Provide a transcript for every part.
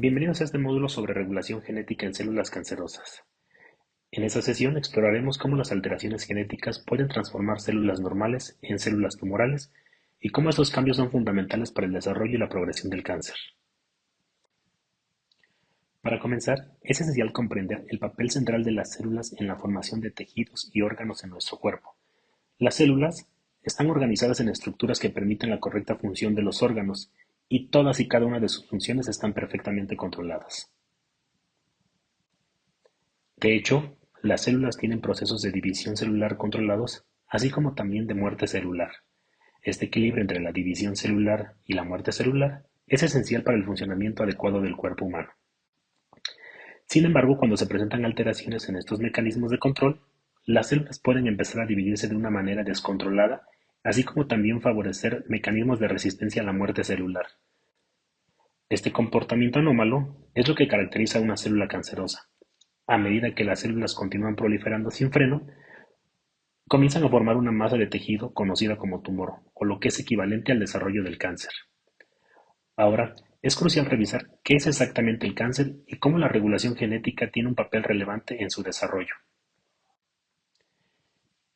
Bienvenidos a este módulo sobre regulación genética en células cancerosas. En esta sesión exploraremos cómo las alteraciones genéticas pueden transformar células normales en células tumorales y cómo estos cambios son fundamentales para el desarrollo y la progresión del cáncer. Para comenzar, es esencial comprender el papel central de las células en la formación de tejidos y órganos en nuestro cuerpo. Las células están organizadas en estructuras que permiten la correcta función de los órganos, y todas y cada una de sus funciones están perfectamente controladas. De hecho, las células tienen procesos de división celular controlados, así como también de muerte celular. Este equilibrio entre la división celular y la muerte celular es esencial para el funcionamiento adecuado del cuerpo humano. Sin embargo, cuando se presentan alteraciones en estos mecanismos de control, las células pueden empezar a dividirse de una manera descontrolada, así como también favorecer mecanismos de resistencia a la muerte celular. Este comportamiento anómalo es lo que caracteriza a una célula cancerosa. A medida que las células continúan proliferando sin freno, comienzan a formar una masa de tejido conocida como tumor, o lo que es equivalente al desarrollo del cáncer. Ahora, es crucial revisar qué es exactamente el cáncer y cómo la regulación genética tiene un papel relevante en su desarrollo.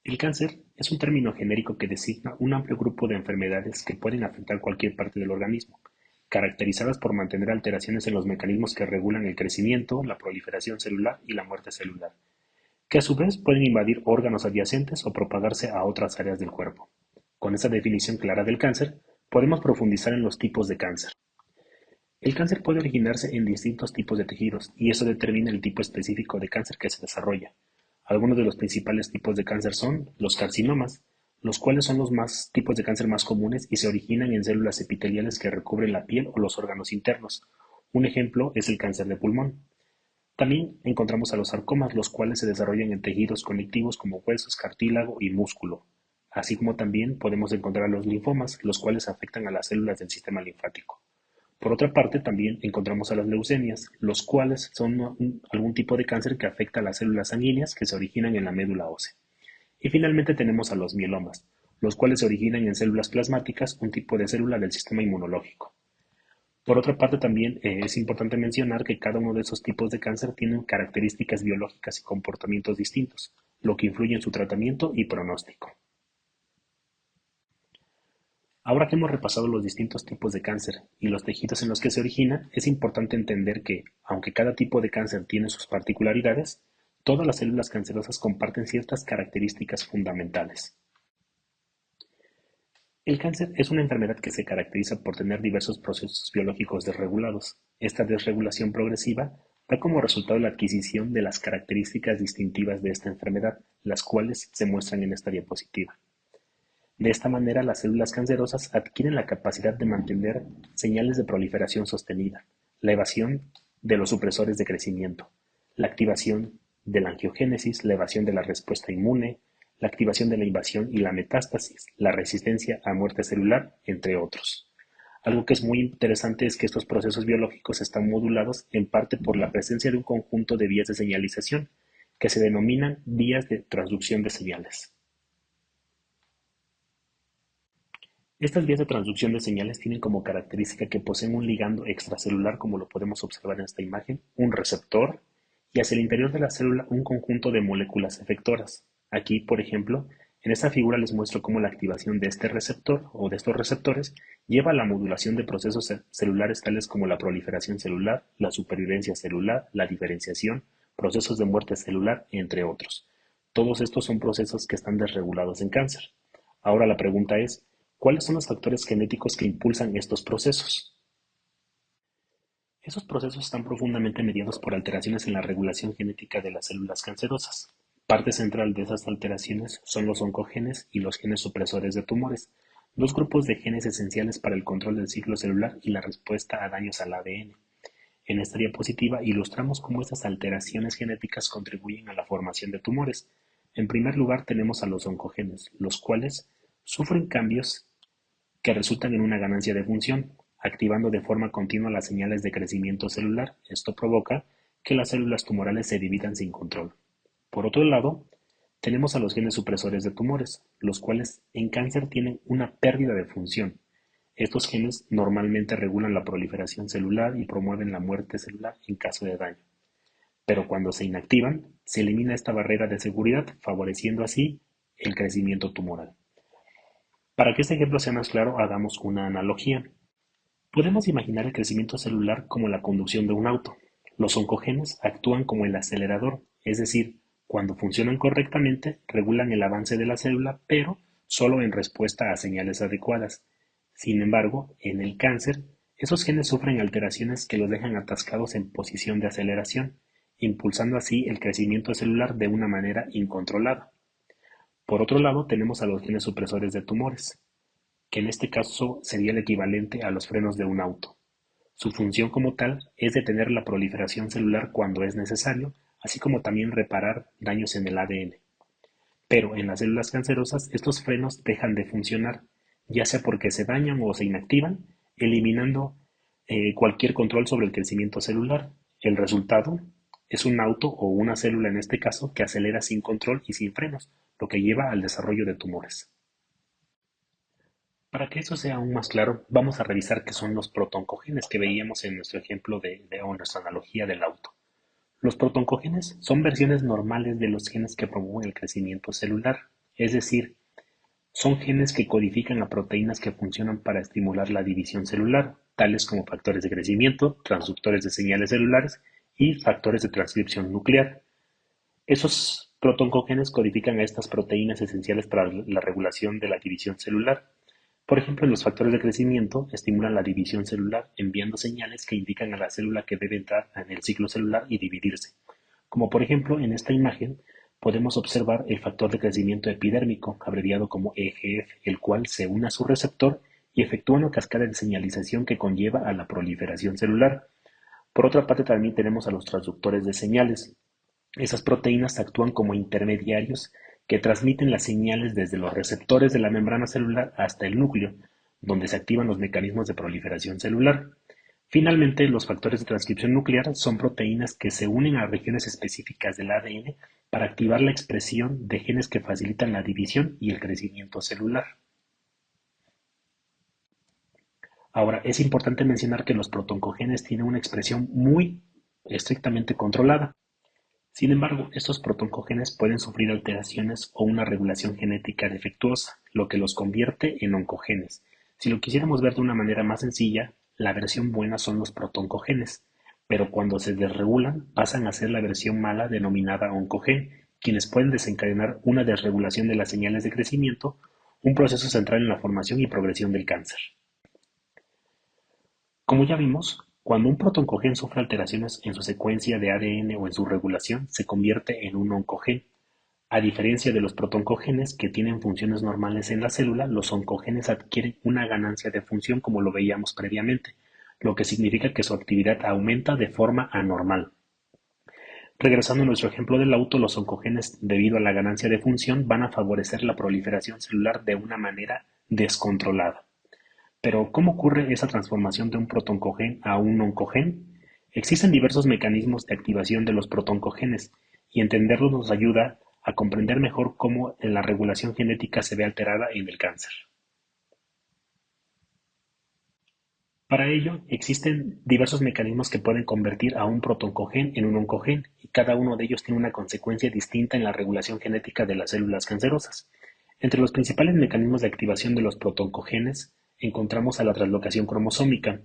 El cáncer es un término genérico que designa un amplio grupo de enfermedades que pueden afectar cualquier parte del organismo, caracterizadas por mantener alteraciones en los mecanismos que regulan el crecimiento, la proliferación celular y la muerte celular, que a su vez pueden invadir órganos adyacentes o propagarse a otras áreas del cuerpo. Con esta definición clara del cáncer, podemos profundizar en los tipos de cáncer. El cáncer puede originarse en distintos tipos de tejidos, y eso determina el tipo específico de cáncer que se desarrolla. Algunos de los principales tipos de cáncer son los carcinomas, los cuales son los tipos de cáncer más comunes y se originan en células epiteliales que recubren la piel o los órganos internos. Un ejemplo es el cáncer de pulmón. También encontramos a los sarcomas, los cuales se desarrollan en tejidos conectivos como huesos, cartílago y músculo. Así como también podemos encontrar a los linfomas, los cuales afectan a las células del sistema linfático. Por otra parte, también encontramos a las leucemias, los cuales son algún tipo de cáncer que afecta a las células sanguíneas que se originan en la médula ósea. Y finalmente tenemos a los mielomas, los cuales se originan en células plasmáticas, un tipo de célula del sistema inmunológico. Por otra parte, también es importante mencionar que cada uno de esos tipos de cáncer tienen características biológicas y comportamientos distintos, lo que influye en su tratamiento y pronóstico. Ahora que hemos repasado los distintos tipos de cáncer y los tejidos en los que se origina, es importante entender que, aunque cada tipo de cáncer tiene sus particularidades, todas las células cancerosas comparten ciertas características fundamentales. El cáncer es una enfermedad que se caracteriza por tener diversos procesos biológicos desregulados. Esta desregulación progresiva da como resultado la adquisición de las características distintivas de esta enfermedad, las cuales se muestran en esta diapositiva. De esta manera, las células cancerosas adquieren la capacidad de mantener señales de proliferación sostenida, la evasión de los supresores de crecimiento, la activación de la angiogénesis, la evasión de la respuesta inmune, la activación de la invasión y la metástasis, la resistencia a muerte celular, entre otros. Algo que es muy interesante es que estos procesos biológicos están modulados en parte por la presencia de un conjunto de vías de señalización, que se denominan vías de transducción de señales. Estas vías de transducción de señales tienen como característica que poseen un ligando extracelular, como lo podemos observar en esta imagen, un receptor, y hacia el interior de la célula un conjunto de moléculas efectoras. Aquí, por ejemplo, en esta figura les muestro cómo la activación de este receptor o de estos receptores lleva a la modulación de procesos celulares tales como la proliferación celular, la supervivencia celular, la diferenciación, procesos de muerte celular, entre otros. Todos estos son procesos que están desregulados en cáncer. Ahora la pregunta es, ¿cuáles son los factores genéticos que impulsan estos procesos? Esos procesos están profundamente mediados por alteraciones en la regulación genética de las células cancerosas. Parte central de esas alteraciones son los oncogenes y los genes supresores de tumores, dos grupos de genes esenciales para el control del ciclo celular y la respuesta a daños al ADN. En esta diapositiva ilustramos cómo estas alteraciones genéticas contribuyen a la formación de tumores. En primer lugar tenemos a los oncogenes, los cuales sufren cambios que resultan en una ganancia de función, activando de forma continua las señales de crecimiento celular. Esto provoca que las células tumorales se dividan sin control. Por otro lado, tenemos a los genes supresores de tumores, los cuales en cáncer tienen una pérdida de función. Estos genes normalmente regulan la proliferación celular y promueven la muerte celular en caso de daño. Pero cuando se inactivan, se elimina esta barrera de seguridad, favoreciendo así el crecimiento tumoral. Para que este ejemplo sea más claro, hagamos una analogía. Podemos imaginar el crecimiento celular como la conducción de un auto. Los oncogenes actúan como el acelerador, es decir, cuando funcionan correctamente, regulan el avance de la célula, pero solo en respuesta a señales adecuadas. Sin embargo, en el cáncer, esos genes sufren alteraciones que los dejan atascados en posición de aceleración, impulsando así el crecimiento celular de una manera incontrolada. Por otro lado, tenemos a los genes supresores de tumores, que en este caso sería el equivalente a los frenos de un auto. Su función como tal es detener la proliferación celular cuando es necesario, así como también reparar daños en el ADN. Pero en las células cancerosas estos frenos dejan de funcionar, ya sea porque se dañan o se inactivan, eliminando cualquier control sobre el crecimiento celular. El resultado es un auto o una célula en este caso que acelera sin control y sin frenos, lo que lleva al desarrollo de tumores. Para que eso sea aún más claro, vamos a revisar qué son los protoncogenes que veíamos en nuestro ejemplo o nuestra analogía del auto. Los protoncogenes son versiones normales de los genes que promueven el crecimiento celular, es decir, son genes que codifican a proteínas que funcionan para estimular la división celular, tales como factores de crecimiento, transductores de señales celulares y factores de transcripción nuclear. Esos protoncogenes codifican a estas proteínas esenciales para la regulación de la división celular. Por ejemplo, los factores de crecimiento estimulan la división celular enviando señales que indican a la célula que debe entrar en el ciclo celular y dividirse. Como por ejemplo en esta imagen podemos observar el factor de crecimiento epidérmico, abreviado como EGF, el cual se une a su receptor y efectúa una cascada de señalización que conlleva a la proliferación celular. Por otra parte también tenemos a los transductores de señales. Esas proteínas actúan como intermediarios que transmiten las señales desde los receptores de la membrana celular hasta el núcleo, donde se activan los mecanismos de proliferación celular. Finalmente, los factores de transcripción nuclear son proteínas que se unen a regiones específicas del ADN para activar la expresión de genes que facilitan la división y el crecimiento celular. Ahora, es importante mencionar que los protoncogenes tienen una expresión muy estrictamente controlada. Sin embargo, estos protoncogenes pueden sufrir alteraciones o una regulación genética defectuosa, lo que los convierte en oncogenes. Si lo quisiéramos ver de una manera más sencilla, la versión buena son los protoncogenes, pero cuando se desregulan pasan a ser la versión mala denominada oncogen, quienes pueden desencadenar una desregulación de las señales de crecimiento, un proceso central en la formación y progresión del cáncer. Como ya vimos, cuando un protoncogen sufre alteraciones en su secuencia de ADN o en su regulación, se convierte en un oncogen. A diferencia de los protoncogenes que tienen funciones normales en la célula, los oncogenes adquieren una ganancia de función como lo veíamos previamente, lo que significa que su actividad aumenta de forma anormal. Regresando a nuestro ejemplo del auto, los oncogenes, debido a la ganancia de función, van a favorecer la proliferación celular de una manera descontrolada. Pero, ¿cómo ocurre esa transformación de un protoncogen a un oncogen? Existen diversos mecanismos de activación de los protoncogenes, y entenderlos nos ayuda a comprender mejor cómo la regulación genética se ve alterada en el cáncer. Para ello, existen diversos mecanismos que pueden convertir a un protoncogen en un oncogen, y cada uno de ellos tiene una consecuencia distinta en la regulación genética de las células cancerosas. Entre los principales mecanismos de activación de los protoncogenes encontramos a la translocación cromosómica,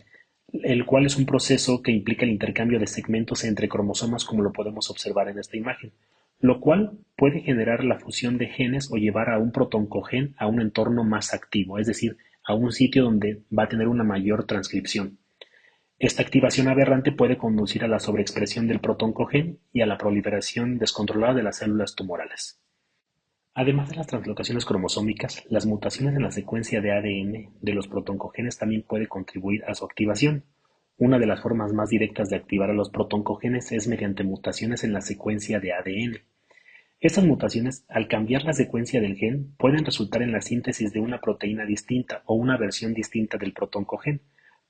el cual es un proceso que implica el intercambio de segmentos entre cromosomas como lo podemos observar en esta imagen, lo cual puede generar la fusión de genes o llevar a un protoncogen a un entorno más activo, es decir, a un sitio donde va a tener una mayor transcripción. Esta activación aberrante puede conducir a la sobreexpresión del protoncogen y a la proliferación descontrolada de las células tumorales. Además de las translocaciones cromosómicas, las mutaciones en la secuencia de ADN de los protoncogenes también puede contribuir a su activación. Una de las formas más directas de activar a los protoncogenes es mediante mutaciones en la secuencia de ADN. Estas mutaciones, al cambiar la secuencia del gen, pueden resultar en la síntesis de una proteína distinta o una versión distinta del protoncogen.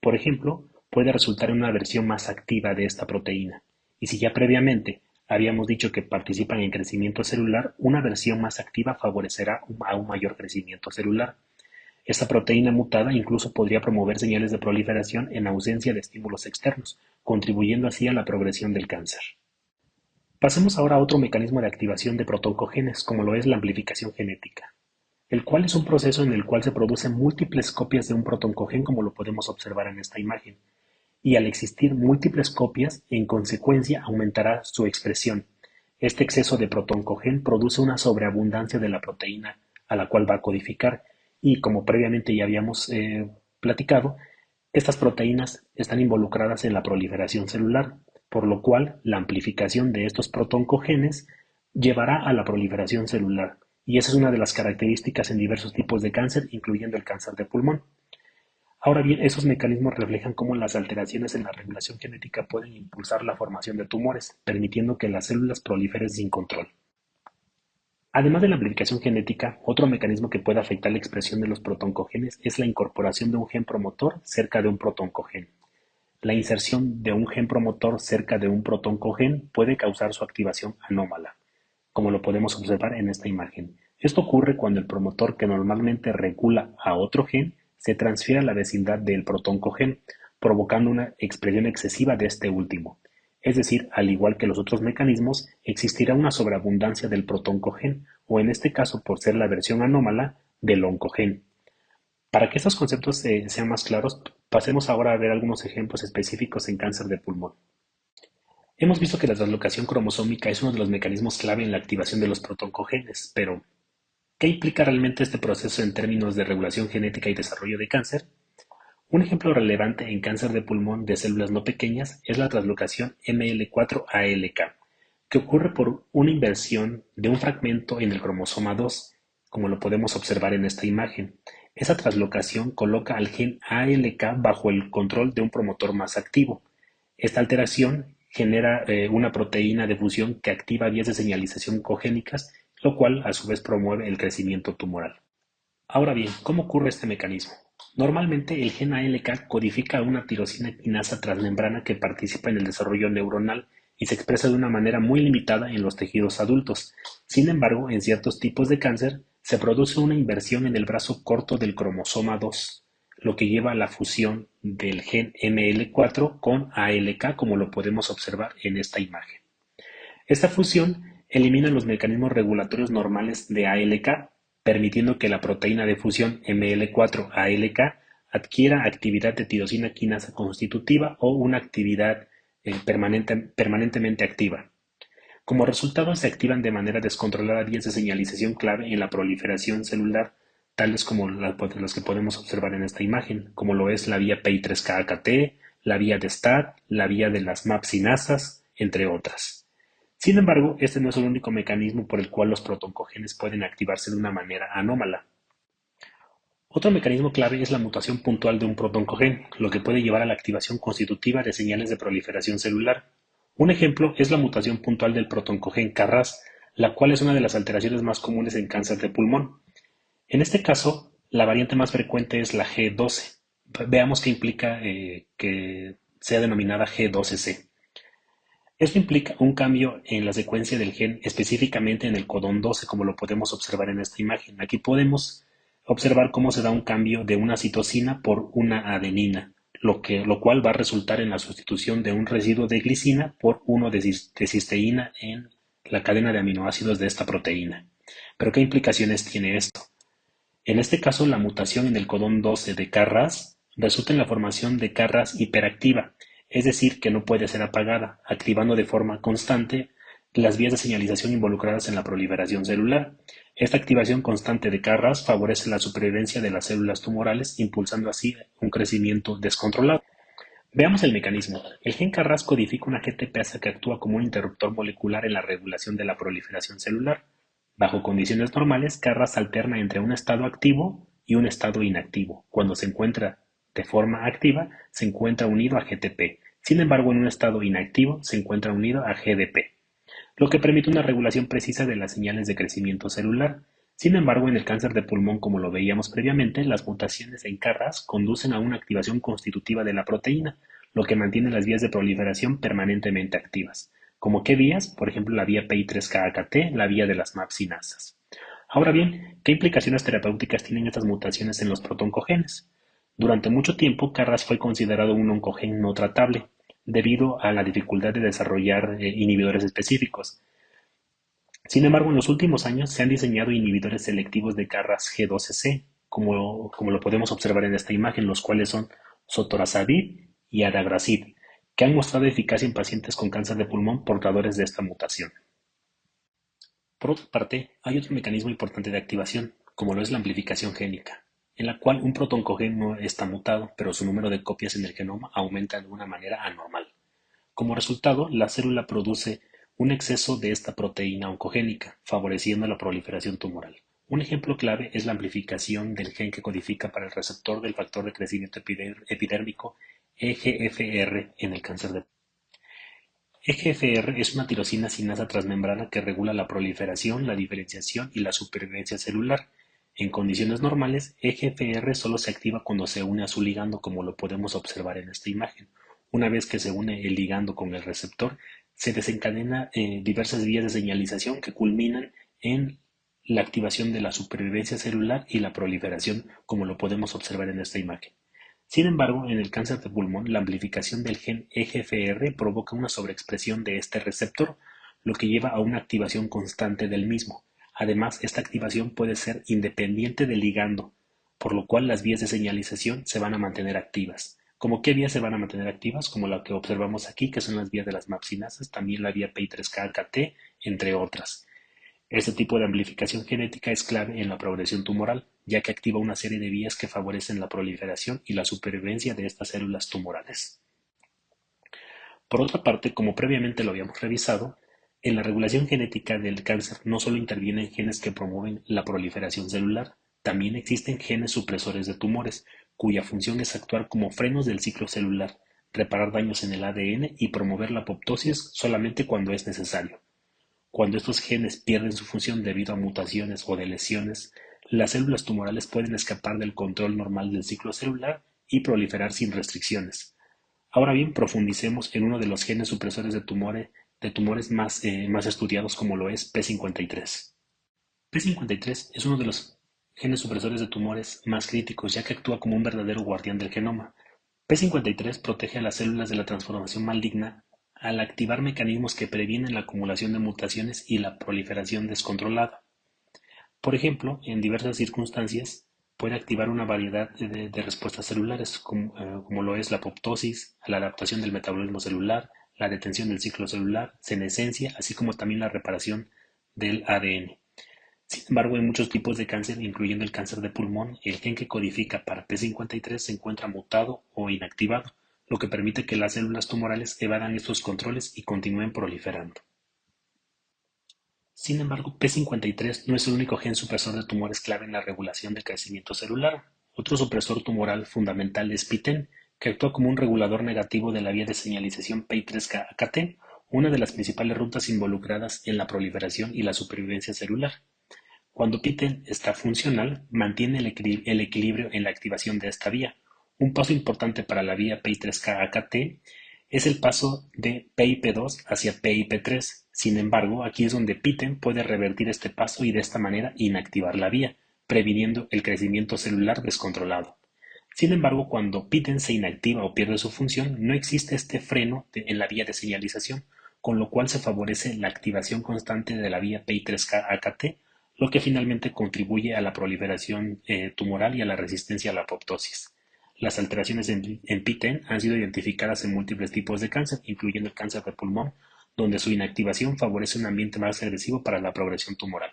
Por ejemplo, puede resultar en una versión más activa de esta proteína. Y si ya previamente habíamos dicho que participan en crecimiento celular, una versión más activa favorecerá a un mayor crecimiento celular. Esta proteína mutada incluso podría promover señales de proliferación en ausencia de estímulos externos, contribuyendo así a la progresión del cáncer. Pasemos ahora a otro mecanismo de activación de protoncogenes, como lo es la amplificación genética, el cual es un proceso en el cual se producen múltiples copias de un protoncogen, como lo podemos observar en esta imagen, y al existir múltiples copias, en consecuencia aumentará su expresión. Este exceso de protoncogen produce una sobreabundancia de la proteína a la cual va a codificar, y como previamente ya habíamos platicado, estas proteínas están involucradas en la proliferación celular, por lo cual la amplificación de estos protoncogenes llevará a la proliferación celular, y esa es una de las características en diversos tipos de cáncer, incluyendo el cáncer de pulmón. Ahora bien, esos mecanismos reflejan cómo las alteraciones en la regulación genética pueden impulsar la formación de tumores, permitiendo que las células proliferen sin control. Además de la amplificación genética, otro mecanismo que puede afectar la expresión de los protoncogenes es la incorporación de un gen promotor cerca de un protoncogen. La inserción de un gen promotor cerca de un protoncogen puede causar su activación anómala, como lo podemos observar en esta imagen. Esto ocurre cuando el promotor que normalmente regula a otro gen se transfiere a la vecindad del protoncogen, provocando una expresión excesiva de este último. Es decir, al igual que los otros mecanismos, existirá una sobreabundancia del protoncogen, o en este caso por ser la versión anómala, del oncogen. Para que estos conceptos sean más claros, pasemos ahora a ver algunos ejemplos específicos en cáncer de pulmón. Hemos visto que la translocación cromosómica es uno de los mecanismos clave en la activación de los protoncogenes, pero ¿qué implica realmente este proceso en términos de regulación genética y desarrollo de cáncer? Un ejemplo relevante en cáncer de pulmón de células no pequeñas es la translocación ML4-ALK, que ocurre por una inversión de un fragmento en el cromosoma 2, como lo podemos observar en esta imagen. Esa translocación coloca al gen ALK bajo el control de un promotor más activo. Esta alteración genera una proteína de fusión que activa vías de señalización cogénicas, lo cual a su vez promueve el crecimiento tumoral. Ahora bien, ¿cómo ocurre este mecanismo? Normalmente el gen ALK codifica una tirosina quinasa transmembrana que participa en el desarrollo neuronal y se expresa de una manera muy limitada en los tejidos adultos. Sin embargo, en ciertos tipos de cáncer se produce una inversión en el brazo corto del cromosoma 2, lo que lleva a la fusión del gen ML4 con ALK, como lo podemos observar en esta imagen. Esta fusión elimina los mecanismos regulatorios normales de ALK, permitiendo que la proteína de fusión ML4-ALK adquiera actividad de tirosina quinasa constitutiva o una actividad permanentemente activa. Como resultado, se activan de manera descontrolada vías de señalización clave en la proliferación celular, tales como las que podemos observar en esta imagen, como lo es la vía PI3K-AKT, la vía de STAT, la vía de las MAP sinasas, entre otras. Sin embargo, este no es el único mecanismo por el cual los protoncogenes pueden activarse de una manera anómala. Otro mecanismo clave es la mutación puntual de un protoncogen, lo que puede llevar a la activación constitutiva de señales de proliferación celular. Un ejemplo es la mutación puntual del protoncogen KRAS, la cual es una de las alteraciones más comunes en cáncer de pulmón. En este caso, la variante más frecuente es la G12. Veamos qué implica que sea denominada G12C. Esto implica un cambio en la secuencia del gen, específicamente en el codón 12, como lo podemos observar en esta imagen. Aquí podemos observar cómo se da un cambio de una citosina por una adenina, lo cual va a resultar en la sustitución de un residuo de glicina por uno de cisteína en la cadena de aminoácidos de esta proteína. ¿Pero qué implicaciones tiene esto? En este caso, la mutación en el codón 12 de KRAS resulta en la formación de KRAS hiperactiva, es decir, que no puede ser apagada, activando de forma constante las vías de señalización involucradas en la proliferación celular. Esta activación constante de KRAS favorece la supervivencia de las células tumorales, impulsando así un crecimiento descontrolado. Veamos el mecanismo. El gen KRAS codifica una GTPase que actúa como un interruptor molecular en la regulación de la proliferación celular. Bajo condiciones normales, KRAS alterna entre un estado activo y un estado inactivo. Cuando se encuentra de forma activa, se encuentra unido a GTP. Sin embargo, en un estado inactivo, se encuentra unido a GDP, lo que permite una regulación precisa de las señales de crecimiento celular. Sin embargo, en el cáncer de pulmón, como lo veíamos previamente, las mutaciones en KRAS conducen a una activación constitutiva de la proteína, lo que mantiene las vías de proliferación permanentemente activas. ¿Como qué vías? Por ejemplo, la vía PI3K-AKT, la vía de las MAP sinasas. Ahora bien, ¿qué implicaciones terapéuticas tienen estas mutaciones en los protoncogenes? Durante mucho tiempo, Carras fue considerado un oncogen no tratable, debido a la dificultad de desarrollar inhibidores específicos. Sin embargo, en los últimos años se han diseñado inhibidores selectivos de Carras G12C, como lo podemos observar en esta imagen, los cuales son sotorasib y adagrasib, que han mostrado eficacia en pacientes con cáncer de pulmón portadores de esta mutación. Por otra parte, hay otro mecanismo importante de activación, como lo es la amplificación génica, en la cual un protoncogen no está mutado, pero su número de copias en el genoma aumenta de una manera anormal. Como resultado, la célula produce un exceso de esta proteína oncogénica, favoreciendo la proliferación tumoral. Un ejemplo clave es la amplificación del gen que codifica para el receptor del factor de crecimiento epidérmico EGFR en el cáncer de pulmón. EGFR es una tirosina cinasa transmembrana que regula la proliferación, la diferenciación y la supervivencia celular. En condiciones normales, EGFR solo se activa cuando se une a su ligando, como lo podemos observar en esta imagen. Una vez que se une el ligando con el receptor, se desencadena diversas vías de señalización que culminan en la activación de la supervivencia celular y la proliferación, como lo podemos observar en esta imagen. Sin embargo, en el cáncer de pulmón, la amplificación del gen EGFR provoca una sobreexpresión de este receptor, lo que lleva a una activación constante del mismo. Además, esta activación puede ser independiente del ligando, por lo cual las vías de señalización se van a mantener activas. ¿Cómo qué vías se van a mantener activas? Como la que observamos aquí, que son las vías de las MAPsinasas, también la vía PI3K-AKT, entre otras. Este tipo de amplificación genética es clave en la progresión tumoral, ya que activa una serie de vías que favorecen la proliferación y la supervivencia de estas células tumorales. Por otra parte, como previamente lo habíamos revisado, en la regulación genética del cáncer no solo intervienen genes que promueven la proliferación celular, también existen genes supresores de tumores, cuya función es actuar como frenos del ciclo celular, reparar daños en el ADN y promover la apoptosis solamente cuando es necesario. Cuando estos genes pierden su función debido a mutaciones o de lesiones, las células tumorales pueden escapar del control normal del ciclo celular y proliferar sin restricciones. Ahora bien, profundicemos en uno de los genes supresores de tumores más estudiados, como lo es P53. P53 es uno de los genes supresores de tumores más críticos, ya que actúa como un verdadero guardián del genoma. P53 protege a las células de la transformación maligna al activar mecanismos que previenen la acumulación de mutaciones y la proliferación descontrolada. Por ejemplo, en diversas circunstancias, puede activar una variedad de respuestas celulares, como lo es la apoptosis, la adaptación del metabolismo celular, la detención del ciclo celular, senescencia, así como también la reparación del ADN. Sin embargo, en muchos tipos de cáncer, incluyendo el cáncer de pulmón, el gen que codifica para P53 se encuentra mutado o inactivado, lo que permite que las células tumorales evadan estos controles y continúen proliferando. Sin embargo, P53 no es el único gen supresor de tumores clave en la regulación del crecimiento celular. Otro supresor tumoral fundamental es PTEN, que actúa como un regulador negativo de la vía de señalización PI3K-AKT, una de las principales rutas involucradas en la proliferación y la supervivencia celular. Cuando PTEN está funcional, mantiene el equilibrio en la activación de esta vía. Un paso importante para la vía PI3K-AKT es el paso de PIP2 hacia PIP3. Sin embargo, aquí es donde PTEN puede revertir este paso y de esta manera inactivar la vía, previniendo el crecimiento celular descontrolado. Sin embargo, cuando PTEN se inactiva o pierde su función, no existe este freno en la vía de señalización, con lo cual se favorece la activación constante de la vía PI3K-AKT, lo que finalmente contribuye a la proliferación tumoral y a la resistencia a la apoptosis. Las alteraciones en PTEN han sido identificadas en múltiples tipos de cáncer, incluyendo el cáncer de pulmón, donde su inactivación favorece un ambiente más agresivo para la progresión tumoral.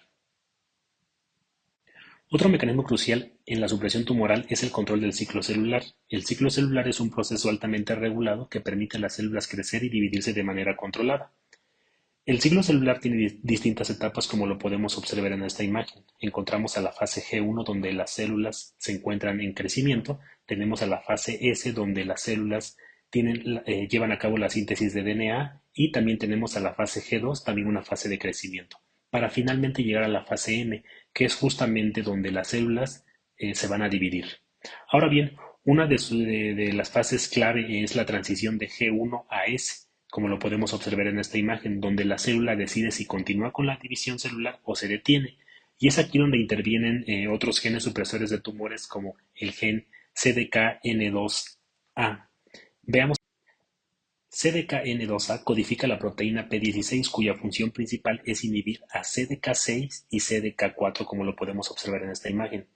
Otro mecanismo crucial en la supresión tumoral es el control del ciclo celular. El ciclo celular es un proceso altamente regulado que permite a las células crecer y dividirse de manera controlada. El ciclo celular tiene distintas etapas, como lo podemos observar en esta imagen. Encontramos a la fase G1, donde las células se encuentran en crecimiento. Tenemos a la fase S, donde las células llevan a cabo la síntesis de DNA, y también tenemos a la fase G2, también una fase de crecimiento, para finalmente llegar a la fase M, que es justamente donde las células se van a dividir. Ahora bien, una de las fases clave es la transición de G1 a S, como lo podemos observar en esta imagen, donde la célula decide si continúa con la división celular o se detiene. Y es aquí donde intervienen otros genes supresores de tumores como el gen CDKN2A. Veamos. CDKN2A codifica la proteína P16 cuya función principal es inhibir a CDK6 y CDK4 como lo podemos observar en esta imagen.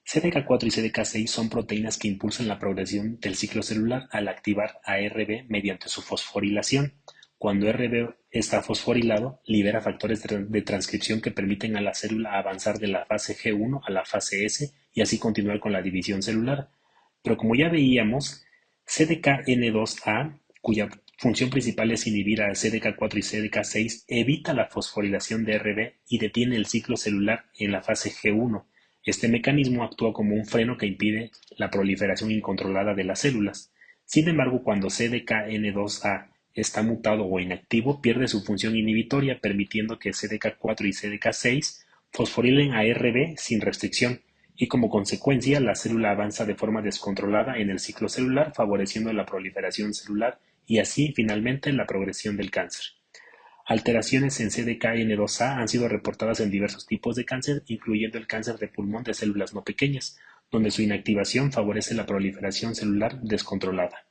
CDK4 y CDK6 son proteínas que impulsan la progresión del ciclo celular al activar a Rb mediante su fosforilación. Cuando Rb está fosforilado, libera factores de transcripción que permiten a la célula avanzar de la fase G1 a la fase S y así continuar con la división celular. Pero como ya veíamos, CDKN2A, cuya función principal es inhibir a CDK4 y CDK6, evita la fosforilación de Rb y detiene el ciclo celular en la fase G1. Este mecanismo actúa como un freno que impide la proliferación incontrolada de las células. Sin embargo, cuando CDKN2A está mutado o inactivo, pierde su función inhibitoria, permitiendo que CDK4 y CDK6 fosforilen a Rb sin restricción, y como consecuencia la célula avanza de forma descontrolada en el ciclo celular, favoreciendo la proliferación celular y así, finalmente, la progresión del cáncer. Alteraciones en CDKN2A han sido reportadas en diversos tipos de cáncer, incluyendo el cáncer de pulmón de células no pequeñas, donde su inactivación favorece la proliferación celular descontrolada.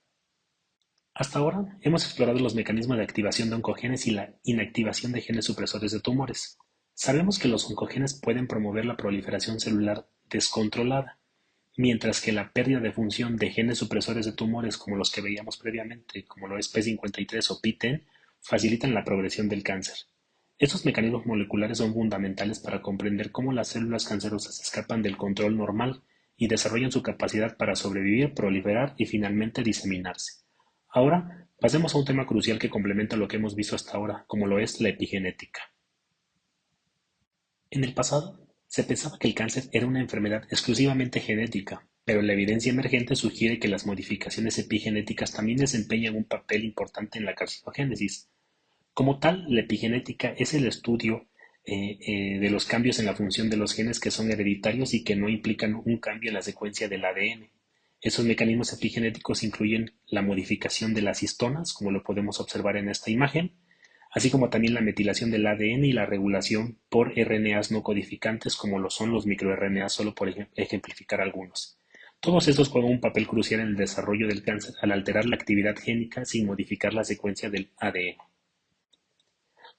Hasta ahora hemos explorado los mecanismos de activación de oncogenes y la inactivación de genes supresores de tumores. Sabemos que los oncogenes pueden promover la proliferación celular descontrolada, mientras que la pérdida de función de genes supresores de tumores como los que veíamos previamente, como lo es P53 o PTEN, facilitan la progresión del cáncer. Estos mecanismos moleculares son fundamentales para comprender cómo las células cancerosas escapan del control normal y desarrollan su capacidad para sobrevivir, proliferar y finalmente diseminarse. Ahora, pasemos a un tema crucial que complementa lo que hemos visto hasta ahora, como lo es la epigenética. En el pasado, se pensaba que el cáncer era una enfermedad exclusivamente genética, pero la evidencia emergente sugiere que las modificaciones epigenéticas también desempeñan un papel importante en la carcinogénesis. Como tal, la epigenética es el estudio de los cambios en la función de los genes que son hereditarios y que no implican un cambio en la secuencia del ADN. Esos mecanismos epigenéticos incluyen la modificación de las histonas, como lo podemos observar en esta imagen, así como también la metilación del ADN y la regulación por RNAs no codificantes, como lo son los microRNAs, solo por ejemplificar algunos. Todos estos juegan un papel crucial en el desarrollo del cáncer al alterar la actividad génica sin modificar la secuencia del ADN.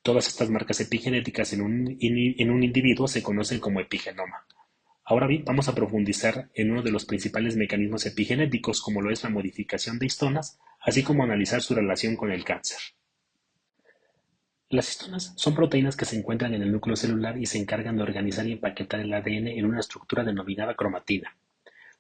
Todas estas marcas epigenéticas en un individuo se conocen como epigenoma. Ahora bien, vamos a profundizar en uno de los principales mecanismos epigenéticos, como lo es la modificación de histonas, así como analizar su relación con el cáncer. Las histonas son proteínas que se encuentran en el núcleo celular y se encargan de organizar y empaquetar el ADN en una estructura denominada cromatina.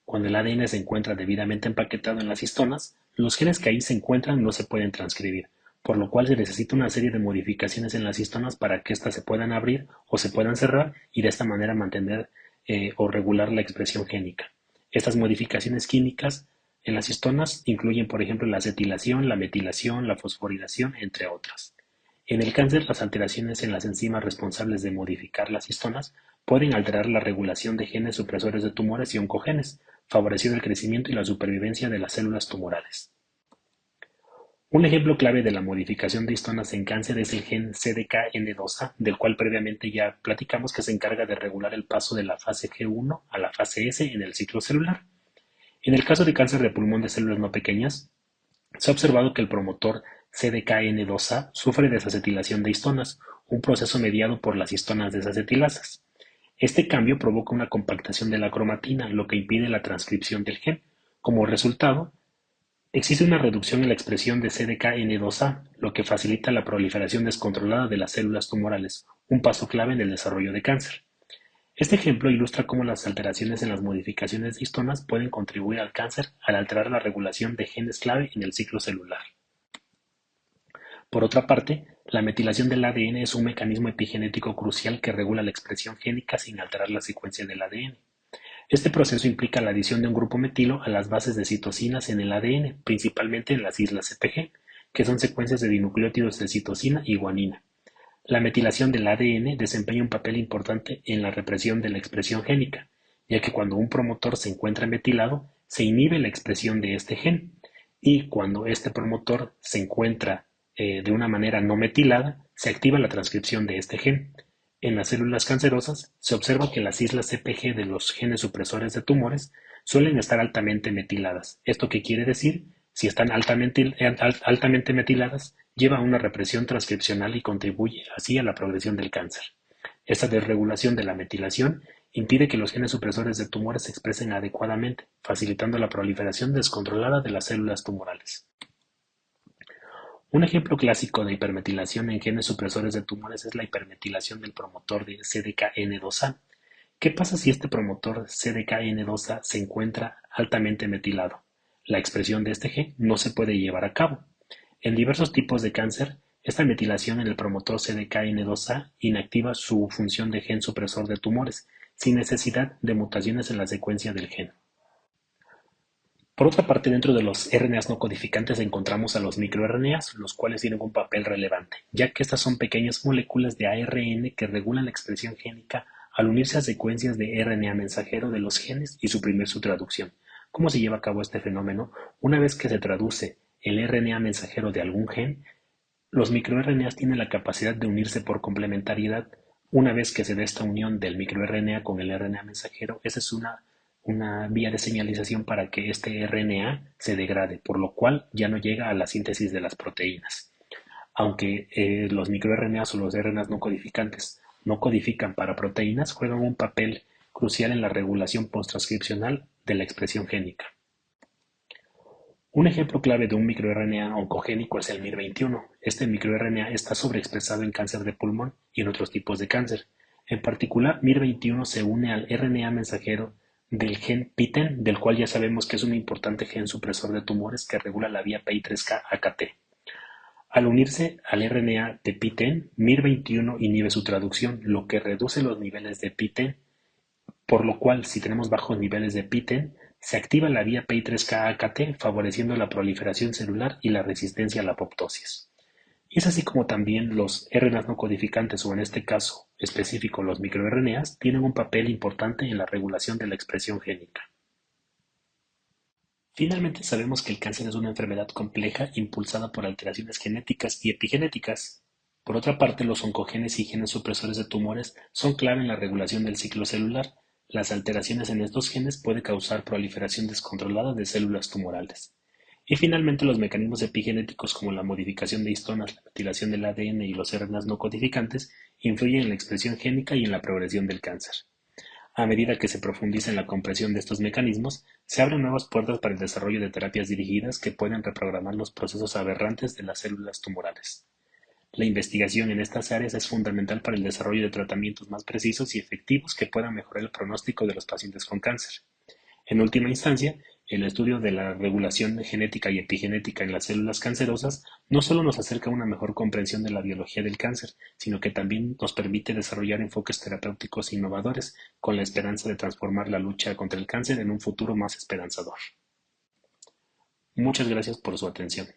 Cuando el ADN se encuentra debidamente empaquetado en las histonas, los genes que ahí se encuentran no se pueden transcribir, por lo cual se necesita una serie de modificaciones en las histonas para que éstas se puedan abrir o se puedan cerrar y de esta manera mantener o regular la expresión génica. Estas modificaciones químicas en las histonas incluyen, por ejemplo, la acetilación, la metilación, la fosforilación, entre otras. En el cáncer, las alteraciones en las enzimas responsables de modificar las histonas pueden alterar la regulación de genes supresores de tumores y oncogenes, favoreciendo el crecimiento y la supervivencia de las células tumorales. Un ejemplo clave de la modificación de histonas en cáncer es el gen CDKN2A, del cual previamente ya platicamos que se encarga de regular el paso de la fase G1 a la fase S en el ciclo celular. En el caso de cáncer de pulmón de células no pequeñas, se ha observado que el promotor CDKN2A sufre desacetilación de histonas, un proceso mediado por las histonas desacetilasas. Este cambio provoca una compactación de la cromatina, lo que impide la transcripción del gen. Como resultado, existe una reducción en la expresión de CDKN2A, lo que facilita la proliferación descontrolada de las células tumorales, un paso clave en el desarrollo de cáncer. Este ejemplo ilustra cómo las alteraciones en las modificaciones de histonas pueden contribuir al cáncer al alterar la regulación de genes clave en el ciclo celular. Por otra parte, la metilación del ADN es un mecanismo epigenético crucial que regula la expresión génica sin alterar la secuencia del ADN. Este proceso implica la adición de un grupo metilo a las bases de citosinas en el ADN, principalmente en las islas CpG, que son secuencias de dinucleótidos de citosina y guanina. La metilación del ADN desempeña un papel importante en la represión de la expresión génica, ya que cuando un promotor se encuentra metilado, se inhibe la expresión de este gen, y cuando este promotor se encuentra de una manera no metilada, se activa la transcripción de este gen. En las células cancerosas, se observa que las islas CpG de los genes supresores de tumores suelen estar altamente metiladas. ¿Esto qué quiere decir? Si están altamente metiladas, lleva a una represión transcripcional y contribuye así a la progresión del cáncer. Esta desregulación de la metilación impide que los genes supresores de tumores se expresen adecuadamente, facilitando la proliferación descontrolada de las células tumorales. Un ejemplo clásico de hipermetilación en genes supresores de tumores es la hipermetilación del promotor de CDKN2A. ¿Qué pasa si este promotor CDKN2A se encuentra altamente metilado? La expresión de este gen no se puede llevar a cabo. En diversos tipos de cáncer, esta metilación en el promotor CDKN2A inactiva su función de gen supresor de tumores, sin necesidad de mutaciones en la secuencia del gen. Por otra parte, dentro de los RNAs no codificantes encontramos a los microRNAs, los cuales tienen un papel relevante, ya que estas son pequeñas moléculas de ARN que regulan la expresión génica al unirse a secuencias de RNA mensajero de los genes y suprimir su traducción. ¿Cómo se lleva a cabo este fenómeno? Una vez que se traduce el RNA mensajero de algún gen, los microRNAs tienen la capacidad de unirse por complementariedad. Una vez que se da esta unión del microRNA con el RNA mensajero, esa es una vía de señalización para que este RNA se degrade, por lo cual ya no llega a la síntesis de las proteínas. Aunque los microRNAs o los RNAs no codificantes no codifican para proteínas, juegan un papel crucial en la regulación posttranscripcional de la expresión génica. Un ejemplo clave de un microRNA oncogénico es el MIR21. Este microRNA está sobreexpresado en cáncer de pulmón y en otros tipos de cáncer. En particular, MIR21 se une al RNA mensajero del gen PTEN, del cual ya sabemos que es un importante gen supresor de tumores que regula la vía PI3K-AKT. Al unirse al RNA de PTEN, MIR21 inhibe su traducción, lo que reduce los niveles de PTEN, por lo cual, si tenemos bajos niveles de PTEN, se activa la vía PI3K-AKT, favoreciendo la proliferación celular y la resistencia a la apoptosis. Y es así como también los RNAs no codificantes, o en este caso específico los microRNAs, tienen un papel importante en la regulación de la expresión génica. Finalmente sabemos que el cáncer es una enfermedad compleja impulsada por alteraciones genéticas y epigenéticas. Por otra parte, los oncogenes y genes supresores de tumores son clave en la regulación del ciclo celular. Las alteraciones en estos genes pueden causar proliferación descontrolada de células tumorales. Y finalmente, los mecanismos epigenéticos como la modificación de histonas, la metilación del ADN y los RNAs no codificantes influyen en la expresión génica y en la progresión del cáncer. A medida que se profundiza en la comprensión de estos mecanismos, se abren nuevas puertas para el desarrollo de terapias dirigidas que pueden reprogramar los procesos aberrantes de las células tumorales. La investigación en estas áreas es fundamental para el desarrollo de tratamientos más precisos y efectivos que puedan mejorar el pronóstico de los pacientes con cáncer. En última instancia, el estudio de la regulación genética y epigenética en las células cancerosas no solo nos acerca a una mejor comprensión de la biología del cáncer, sino que también nos permite desarrollar enfoques terapéuticos innovadores con la esperanza de transformar la lucha contra el cáncer en un futuro más esperanzador. Muchas gracias por su atención.